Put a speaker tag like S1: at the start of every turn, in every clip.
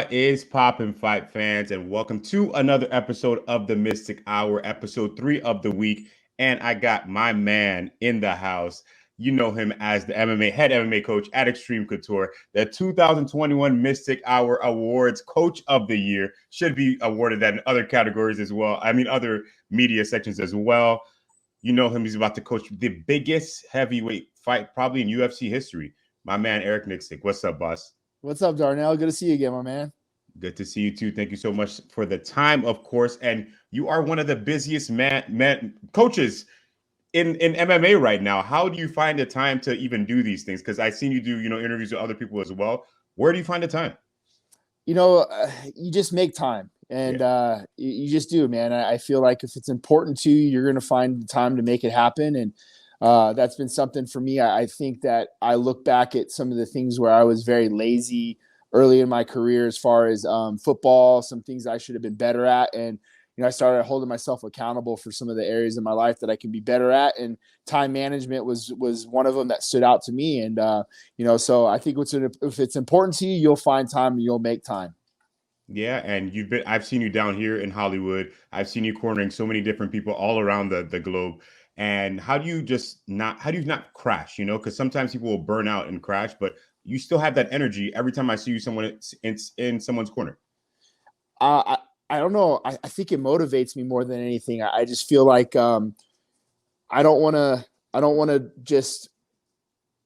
S1: What is poppin', fight fans, and welcome to another episode of the Mystic Hour, episode 3 of the week. And I got my man in the house. You know him as the head MMA coach at Extreme Couture, the 2021 Mystic Hour Awards Coach of the Year. Should be awarded that in other categories as well. I mean, other media sections as well. You know him. He's about to coach the biggest heavyweight fight probably in UFC history. My man, Eric Nicksick. What's up, boss?
S2: What's up, Darnell? Good to see you again, my man.
S1: Good to see you too. Thank you so much for the time, of course. And you are one of the busiest coaches in MMA right now. How do you find the time to even do these things? Because I've seen you do, interviews with other people as well. Where do you find the time?
S2: You just make time, and you just do, man. I feel like if it's important to you, you're going to find the time to make it happen. And that's been something for me. I think that I look back at some of the things where I was very lazy early in my career as far as football, some things I should have been better at. And, I started holding myself accountable for some of the areas in my life that I can be better at. And time management was one of them that stood out to me. And, so I think if it's important to you, you'll find time and you'll make time.
S1: Yeah, and I've seen you down here in Hollywood. I've seen you cornering so many different people all around the globe. And how do you not crash, because sometimes people will burn out and crash, but you still have that energy every time I see you in someone's corner.
S2: I don't know. I think it motivates me more than anything. I just feel like I don't want to just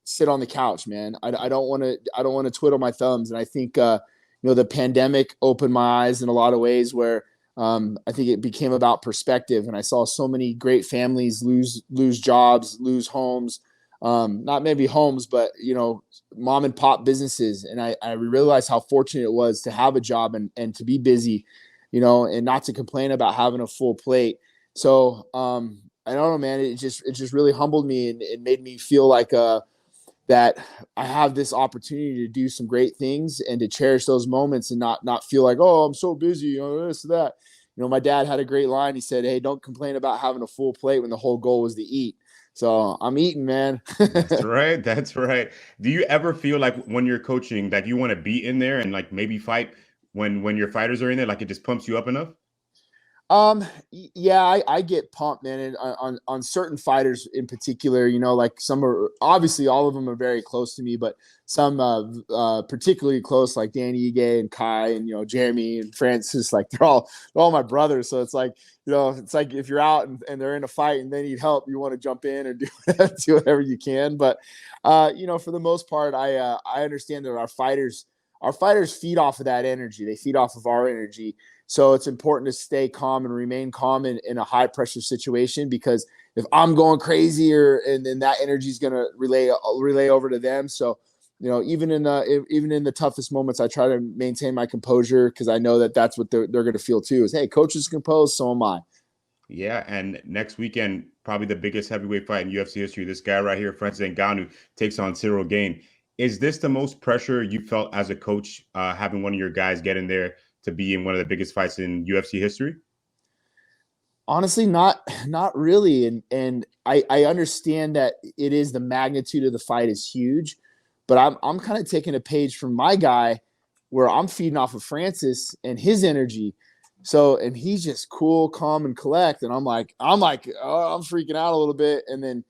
S2: sit on the couch, man. I don't want to twiddle my thumbs. And I think the pandemic opened my eyes in a lot of ways where I think it became about perspective. And I saw so many great families lose jobs, lose homes, not maybe homes, but mom and pop businesses. And I realized how fortunate it was to have a job and to be busy, and not to complain about having a full plate. So I don't know, man, it just really humbled me, and it made me feel like that I have this opportunity to do some great things and to cherish those moments and not feel like, oh, I'm so busy, this, that. My dad had a great line. He said, hey, don't complain about having a full plate when the whole goal was to eat. So I'm eating, man.
S1: That's right. That's right. Do you ever feel like when you're coaching that you want to be in there and like maybe fight when your fighters are in there, like it just pumps you up enough?
S2: Yeah, I get pumped, man. And on certain fighters in particular, like some are obviously all of them are very close to me, but some particularly close, like Danny Ige and Kai and Jeremy and Francis, like they're all my brothers. So it's like it's like if you're out and they're in a fight and they need help, you want to jump in and do whatever you can. But for the most part, I understand that our fighters feed off of that energy. They feed off of our energy. So it's important to stay calm and remain calm in a high pressure situation, because if I'm going crazy and then that energy is going to relay over to them. So, even in the toughest moments, I try to maintain my composure, because I know that that's what they're going to feel too is, hey, coach is composed. So am I.
S1: Yeah. And next weekend, probably the biggest heavyweight fight in UFC history. This guy right here, Francis Ngannou, takes on Cyril Gane. Is this the most pressure you felt as a coach, having one of your guys get in there to be in one of the biggest fights in UFC history?
S2: Honestly, not really. And I understand that it is the magnitude of the fight is huge, but I'm kind of taking a page from my guy where I'm feeding off of Francis and his energy. So, and he's just cool, calm, and collect. And I'm like, oh, I'm freaking out a little bit. And then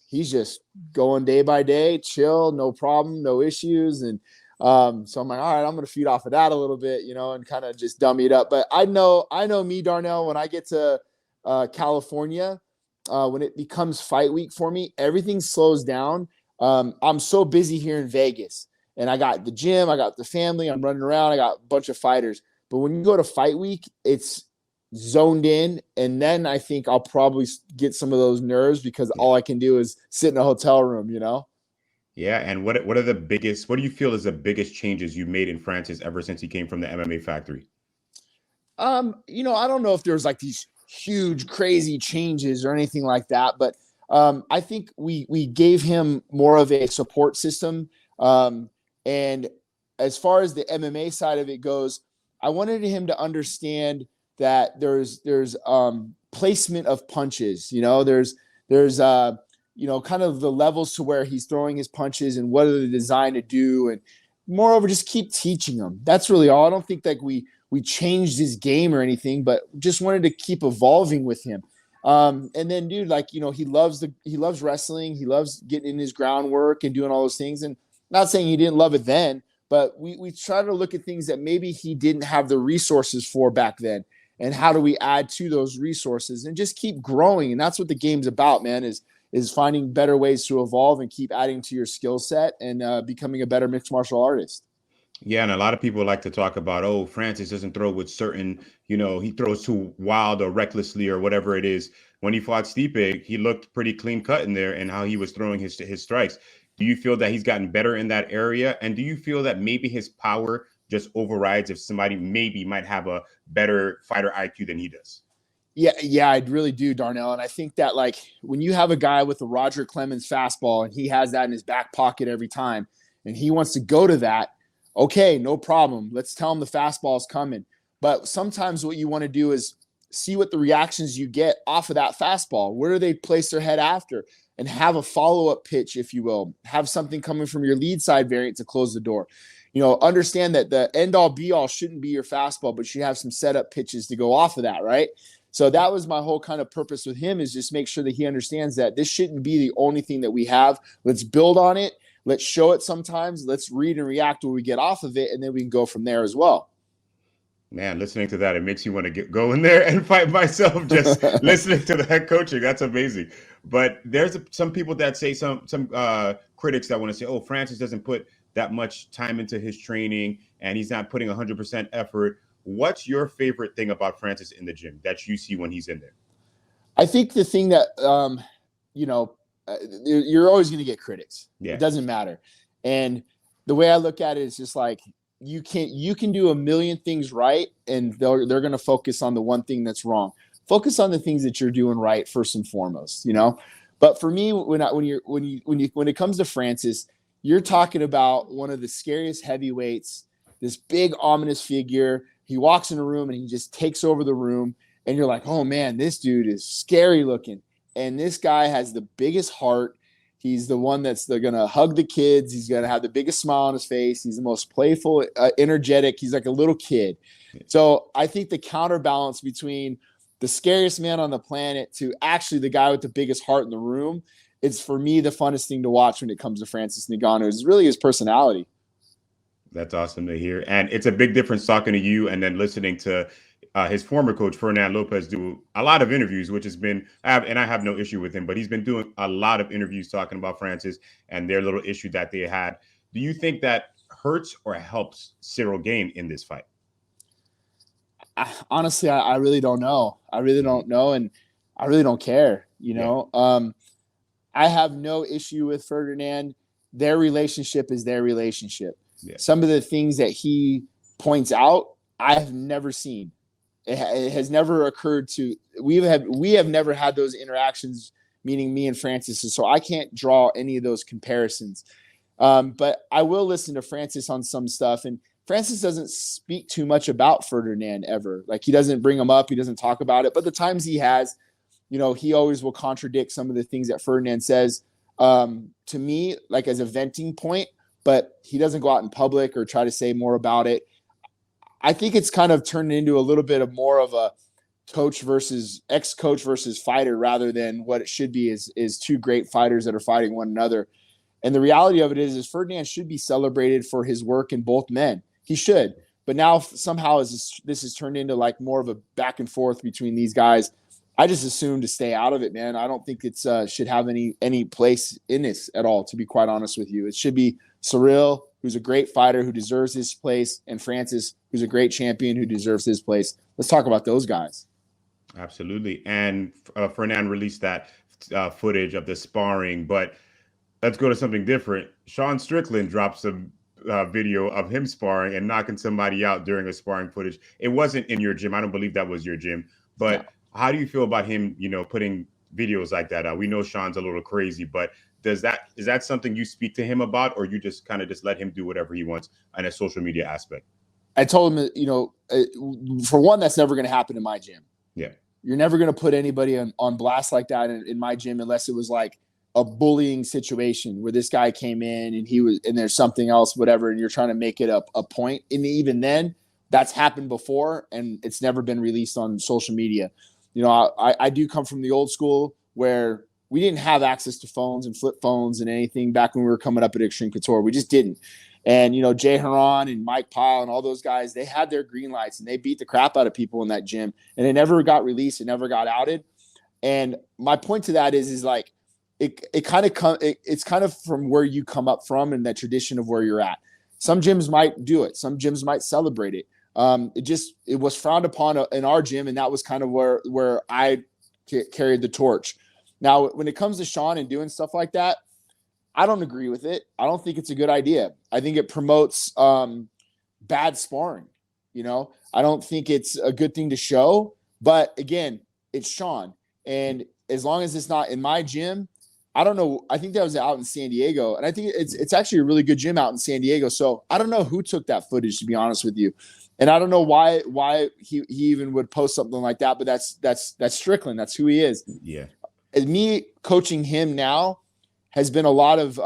S2: he's just going day by day, chill, no problem, no issues. And so I'm like, all right, I'm going to feed off of that a little bit, and kind of just dummy it up. But I know me, Darnell, when I get to California, when it becomes fight week for me, everything slows down. I'm so busy here in Vegas, and I got the gym, I got the family, I'm running around, I got a bunch of fighters. But when you go to fight week, it's zoned in, and then I think I'll probably get some of those nerves, because all I can do is sit in a hotel room,
S1: Yeah. And what do you feel is the biggest changes you made in Francis ever since he came from the MMA factory?
S2: I don't know if there's like these huge, crazy changes or anything like that, but I think we gave him more of a support system. And as far as the MMA side of it goes, I wanted him to understand that there's placement of punches. There's kind of the levels to where he's throwing his punches and what are they designed to do. moreover, just keep teaching him. That's really all. I don't think like we changed his game or anything, but just wanted to keep evolving with him. And then, dude, like, you know, he loves wrestling. He loves getting in his groundwork and doing all those things. And not saying he didn't love it then, but we try to look at things that maybe he didn't have the resources for back then. And how do we add to those resources and just keep growing? And that's what the game's about, man, is finding better ways to evolve and keep adding to your skill set and becoming a better mixed martial artist.
S1: Yeah, and a lot of people like to talk about, oh, Francis doesn't throw with certain, he throws too wild or recklessly or whatever it is. When he fought Stipe, he looked pretty clean cut in there and how he was throwing his strikes. Do you feel that he's gotten better in that area? And do you feel that maybe his power just overrides if somebody maybe might have a better fighter IQ than he does?
S2: Yeah, I really do, Darnell. And I think that, like, when you have a guy with a Roger Clemens fastball and he has that in his back pocket every time and he wants to go to that, okay, no problem. Let's tell him the fastball is coming. But sometimes what you want to do is see what the reactions you get off of that fastball. Where do they place their head after? And have a follow-up pitch, if you will. Have something coming from your lead side variant to close the door. You know, understand that the end-all be-all shouldn't be your fastball, but you have some setup pitches to go off of that, right? So that was my whole kind of purpose with him, is just make sure that he understands that this shouldn't be the only thing that we have. Let's build on it. Let's show it sometimes. Let's read and react when we get off of it, and then we can go from there as well.
S1: Man, listening to that, it makes you want to go in there and fight myself just listening to the head coaching. That's amazing. But there's some people that say, some critics that want to say, oh, Francis doesn't put that much time into his training and he's not putting 100% effort. What's your favorite thing about Francis in the gym that you see when he's in there?
S2: I think the thing that, you're always going to get critics.
S1: Yeah.
S2: It doesn't matter. And the way I look at it is just like, you can do a million things right, and they're going to focus on the one thing that's wrong. Focus on the things that you're doing right first and foremost, you know. But for me, when it comes to Francis, you're talking about one of the scariest heavyweights, this big ominous figure. He walks in a room and he just takes over the room, and you're like, oh man, this dude is scary looking, and this guy has the biggest heart. He's the one they're going to hug the kids. He's going to have the biggest smile on his face. He's the most playful, energetic. He's like a little kid. So I think the counterbalance between the scariest man on the planet to actually the guy with the biggest heart in the room, it's, for me, the funnest thing to watch when it comes to Francis Ngannou. Is really his personality.
S1: That's awesome to hear. And it's a big difference talking to you and then listening to his former coach, Fernand Lopez, do a lot of interviews, which has been, I have no issue with him, but he's been doing a lot of interviews talking about Francis and their little issue that they had. Do you think that hurts or helps Cyril Gane in this fight?
S2: Honestly, I really don't know. I really don't know. And I really don't care. You know, I have no issue with Ferdinand. Their relationship is their relationship. Yeah. Some of the things that he points out, I have never seen. It has never occurred to, we have never had those interactions, meaning me and Francis. So I can't draw any of those comparisons. But I will listen to Francis on some stuff. And Francis doesn't speak too much about Ferdinand ever. Like, he doesn't bring him up. He doesn't talk about it. But the times he has, you know, he always will contradict some of the things that Ferdinand says, to me, like as a venting point, but he doesn't go out in public or try to say more about it. I think it's kind of turned into a little bit of more of a coach versus ex-coach versus fighter, rather than what it should be is two great fighters that are fighting one another. And the reality of it is Ferdinand should be celebrated for his work in both men. He should. But now somehow this has turned into like more of a back and forth between these guys. I just assume to stay out of it, man. I don't think it's should have any place in this at all, to be quite honest with you. It should be Cyril, who's a great fighter who deserves his place, and Francis, who's a great champion who deserves his place. Let's talk about those guys.
S1: Absolutely. And Fernand released that footage of the sparring, but let's go to something different. Sean Strickland dropped some video of him sparring and knocking somebody out during a sparring footage. It wasn't in your gym. I don't believe that was your gym. But how do you feel about him, putting videos like that out? We know Sean's a little crazy, but is that something you speak to him about, or you just kind of just let him do whatever he wants in a social media aspect?
S2: I told him, for one, that's never going to happen in my gym.
S1: Yeah.
S2: You're never going to put anybody on blast like that in my gym unless it was like a bullying situation where this guy came in and there's something else, whatever, and you're trying to make it a point. And even then, that's happened before, and it's never been released on social media. I do come from the old school where we didn't have access to phones and flip phones and anything back when we were coming up at Extreme Couture. We just didn't. And, Jay Haran and Mike Pyle and all those guys, they had their green lights and they beat the crap out of people in that gym, and it never got released. It never got outed. And my point to that is like, it's kind of from where you come up from and that tradition of where you're at. Some gyms might do it. Some gyms might celebrate it. It was frowned upon in our gym. And that was kind of where I carried the torch. Now, when it comes to Sean and doing stuff like that, I don't agree with it. I don't think it's a good idea. I think it promotes bad sparring. I don't think it's a good thing to show. But again, it's Sean. And as long as it's not in my gym, I don't know. I think that was out in San Diego. And I think it's actually a really good gym out in San Diego. So I don't know who took that footage, to be honest with you. And I don't know why he even would post something like that. But that's Strickland. That's who he is.
S1: Yeah.
S2: And me coaching him now has been a lot of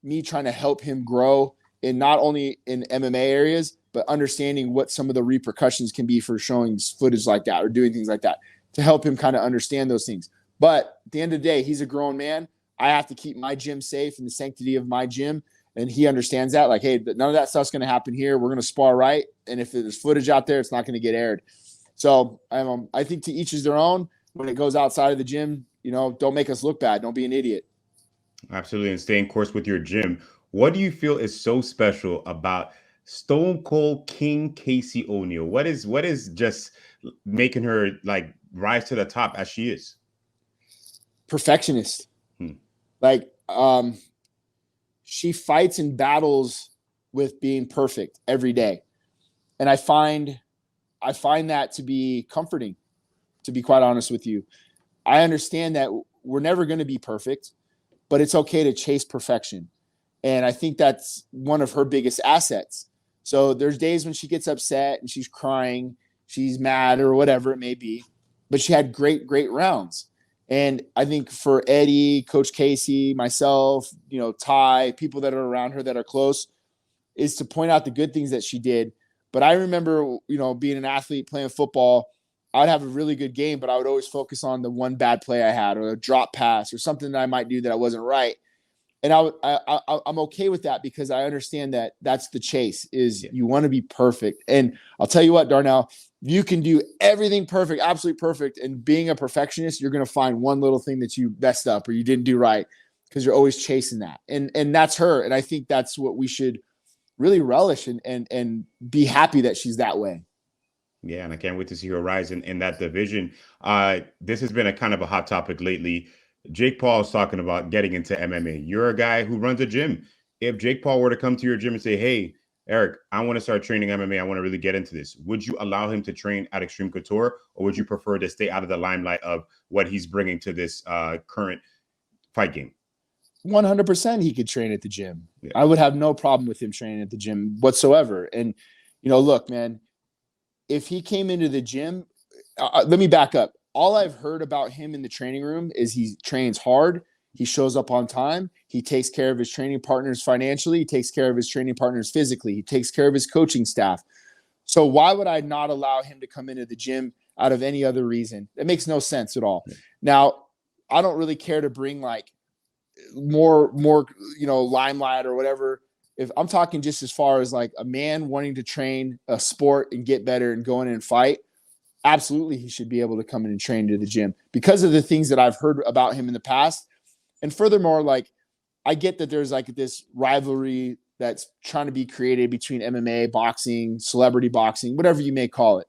S2: me trying to help him grow in not only in MMA areas, but understanding what some of the repercussions can be for showing footage like that or doing things like that, to help him kind of understand those things. But at the end of the day, he's a grown man. I have to keep my gym safe and the sanctity of my gym. And he understands that, like, hey, none of that stuff's going to happen here. We're going to spar right. And if there's footage out there, it's not going to get aired. So I think to each is their own. When it goes outside of the gym, don't make us look bad. Don't be an idiot.
S1: Absolutely. And staying course with your gym. What do you feel is so special about Stone Cold King Casey O'Neill? What is just making her like rise to the top as she is?
S2: Perfectionist. Like, she fights and battles with being perfect every day. And I find that to be comforting, to be quite honest with you. I understand that we're never going to be perfect, but it's okay to chase perfection. And I think that's one of her biggest assets. So there's days when she gets upset and she's crying, she's mad or whatever it may be, but she had great rounds. And I think for Eddie, Coach Casey, myself, Ty, people that are around her that are close, is to point out the good things that she did. But I remember, being an athlete playing football, I would have a really good game, but I would always focus on the one bad play I had, or a drop pass, or something that I might do that I wasn't right. And I'm okay with that, because I understand that that's the chase, is you want to be perfect. And I'll tell you what, Darnell, you can do everything perfect, absolutely perfect. And being a perfectionist, you're going to find one little thing that you messed up or you didn't do right, because you're always chasing that. And that's her. And I think that's what we should really relish and be happy that she's that way.
S1: Yeah, and I can't wait to see her rise in that division. This has been a kind of a hot topic lately. Jake Paul is talking about getting into MMA. You're a guy who runs a gym. If Jake Paul were to come to your gym and say, hey, Eric, I want to start training MMA, I want to really get into this, would you allow him to train at Extreme Couture, or would you prefer to stay out of the limelight of what he's bringing to this current fight game?
S2: 100% he could train at the gym. Yeah. I would have no problem with him training at the gym whatsoever. And, look, man, if he came into the gym, let me back up. All I've heard about him in the training room is he trains hard. He shows up on time. He takes care of his training partners financially. He takes care of his training partners physically. He takes care of his coaching staff. So why would I not allow him to come into the gym out of any other reason? It makes no sense at all. Now, I don't really care to bring like more, limelight or whatever. If I'm talking just as far as like a man wanting to train a sport and get better and go in and fight, absolutely he should be able to come in and train to the gym, because of the things that I've heard about him in the past. And furthermore, like, I get that there's like this rivalry that's trying to be created between MMA, boxing, celebrity boxing, whatever you may call it.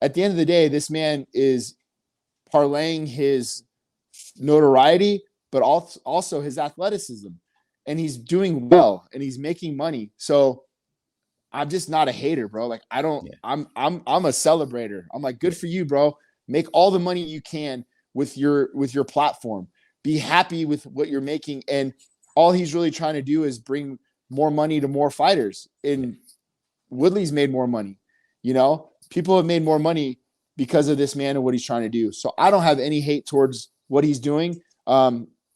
S2: At the end of the day, this man is parlaying his notoriety, but also his athleticism, and he's doing well and he's making money. So I'm just not a hater, bro. Like, I'm a celebrator. I'm like, good for you, bro. Make all the money you can with your platform. Be happy with what you're making. And all he's really trying to do is bring more money to more fighters. And Woodley's made more money. People have made more money because of this man and what he's trying to do. So I don't have any hate towards what he's doing.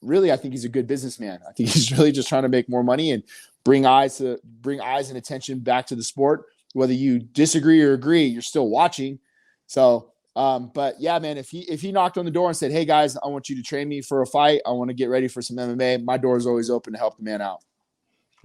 S2: really, I think he's a good businessman. I think he's really just trying to make more money and bring eyes and attention back to the sport. Whether you disagree or agree, you're still watching. So, but yeah, man, if he knocked on the door and said, "Hey guys, I want you to train me for a fight. I want to get ready for some MMA," my door is always open to help the man out.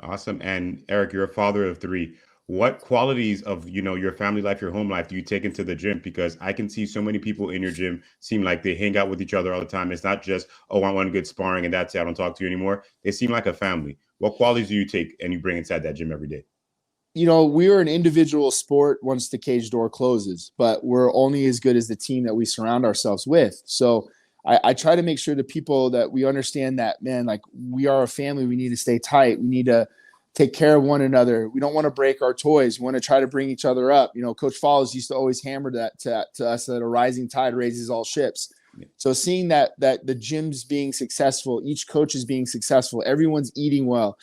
S1: Awesome. And Eric, you're a father of three. What qualities of, your family life, your home life do you take into the gym? Because I can see so many people in your gym seem like they hang out with each other all the time. It's not just, oh, I want good sparring and that's it, I don't talk to you anymore. They seem like a family. What qualities do you take and you bring inside that gym every day?
S2: We are an individual sport once the cage door closes, but we're only as good as the team that we surround ourselves with. So I try to make sure the people that we understand that, man, like we are a family. We need to stay tight. We need to take care of one another. We don't want to break our toys. We want to try to bring each other up. Coach Falls used to always hammer that to us, that a rising tide raises all ships. So seeing that the gym's being successful, each coach is being successful, everyone's eating well,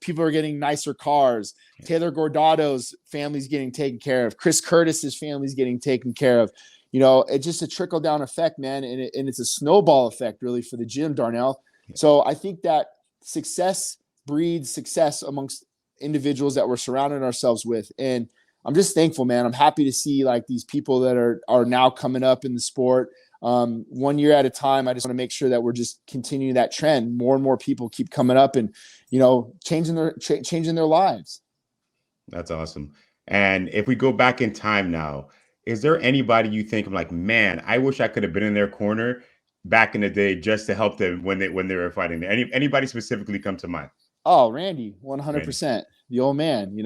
S2: people are getting nicer cars. Taylor Gordado's family's getting taken care of. Chris Curtis's family's getting taken care of. It's just a trickle down effect, man. And it's a snowball effect really for the gym, Darnell. So I think that success breeds success amongst individuals that we're surrounding ourselves with. And I'm just thankful, man. I'm happy to see like these people that are now coming up in the sport. 1 year at a time. I just want to make sure that we're just continuing that trend. More and more people keep coming up and, changing their lives.
S1: That's awesome. And if we go back in time now, is there anybody you think, I'm like, man, I wish I could have been in their corner back in the day just to help them when they were fighting? Anybody specifically come to mind?
S2: Oh, Randy, 100%. The old man,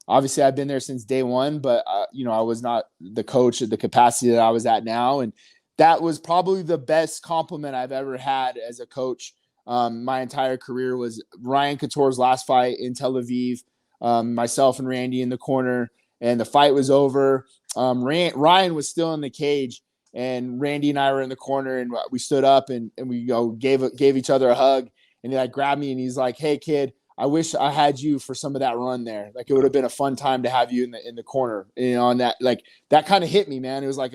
S2: obviously I've been there since day one, but I was not the coach at the capacity that I was at now. And that was probably the best compliment I've ever had as a coach. My entire career was Ryan Couture's last fight in Tel Aviv, myself and Randy in the corner, and the fight was over. Ryan was still in the cage, and Randy and I were in the corner, and we stood up and we gave each other a hug, and he like grabbed me and he's like, "Hey kid, I wish I had you for some of that run there. Like it would have been a fun time to have you in the corner, and that kind of hit me, man. It was like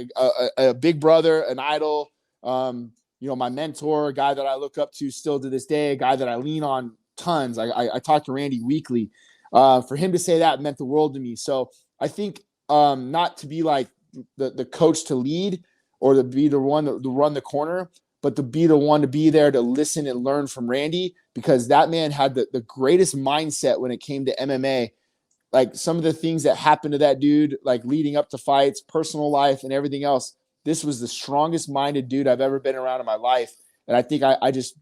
S2: a big brother, an idol, my mentor, a guy that I look up to still to this day, a guy that I lean on tons. I talk to Randy weekly. For him to say that meant the world to me. So I think not to be like the coach to lead or to be the one to run the corner, but to be the one to be there to listen and learn from Randy, because that man had the greatest mindset when it came to MMA. Like some of the things that happened to that dude, like leading up to fights, personal life and everything else. This was the strongest minded dude I've ever been around in my life. And I think I just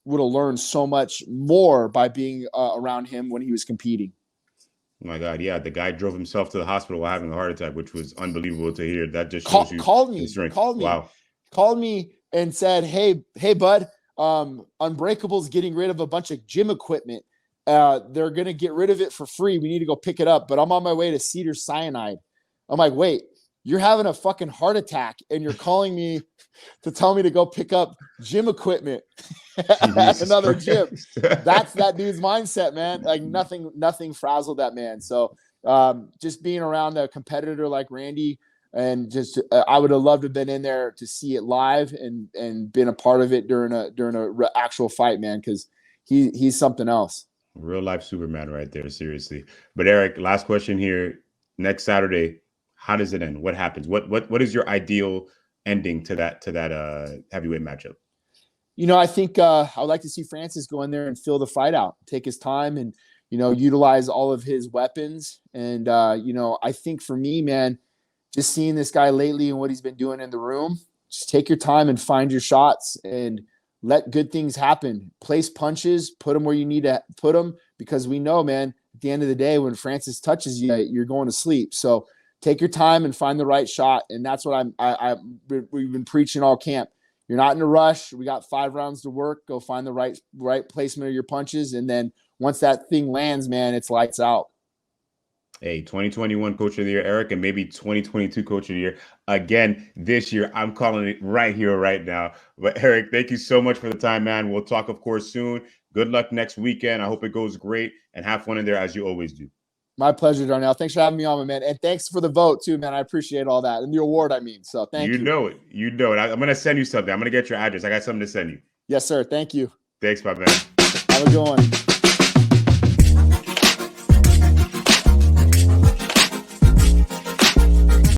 S2: would have learned so much more by being around him when he was competing.
S1: Oh my God. Yeah. The guy drove himself to the hospital while having a heart attack, which was unbelievable to hear. That just shows you
S2: called me
S1: Wow.
S2: Called me and said, hey, bud, Unbreakable's getting rid of a bunch of gym equipment. They're going to get rid of it for free. We need to go pick it up, but I'm on my way to Cedar Sinai. I'm like, wait, you're having a fucking heart attack and you're calling me to tell me to go pick up gym equipment at another gym. That's that dude's mindset, man. Like nothing frazzled that man. So just being around a competitor like Randy, and just I would have loved to have been in there to see it live and been a part of it during a actual fight, man, because he's something else.
S1: Real life Superman right there, seriously. But Eric, last question here. Next Saturday, how does it end? What happens? What is your ideal ending to that heavyweight matchup?
S2: I think I would like to see Francis go in there and fill the fight out, take his time, and utilize all of his weapons. And I think for me, man, just seeing this guy lately and what he's been doing in the room, just take your time and find your shots and let good things happen. Place punches, put them where you need to put them, because we know, man, at the end of the day, when Francis touches you, you're going to sleep. So take your time and find the right shot. And that's what we've been preaching all camp. You're not in a rush. We got 5 rounds to work. Go find the right placement of your punches. And then once that thing lands, man, it's lights out.
S1: Hey, 2021 Coach of the Year, Eric, and maybe 2022 Coach of the Year again this year. I'm calling it right here, right now. But Eric, thank you so much for the time, man. We'll talk, of course, soon. Good luck next weekend. I hope it goes great, and have fun in there as you always do.
S2: My pleasure, Darnell. Thanks for having me on, my man. And thanks for the vote too, man. I appreciate all that. And the award, I mean. So thank you.
S1: You know it. I'm going to send you something. I'm going to get your address. I got something to send you.
S2: Yes, sir. Thank you.
S1: Thanks, my man.
S2: Have a good one.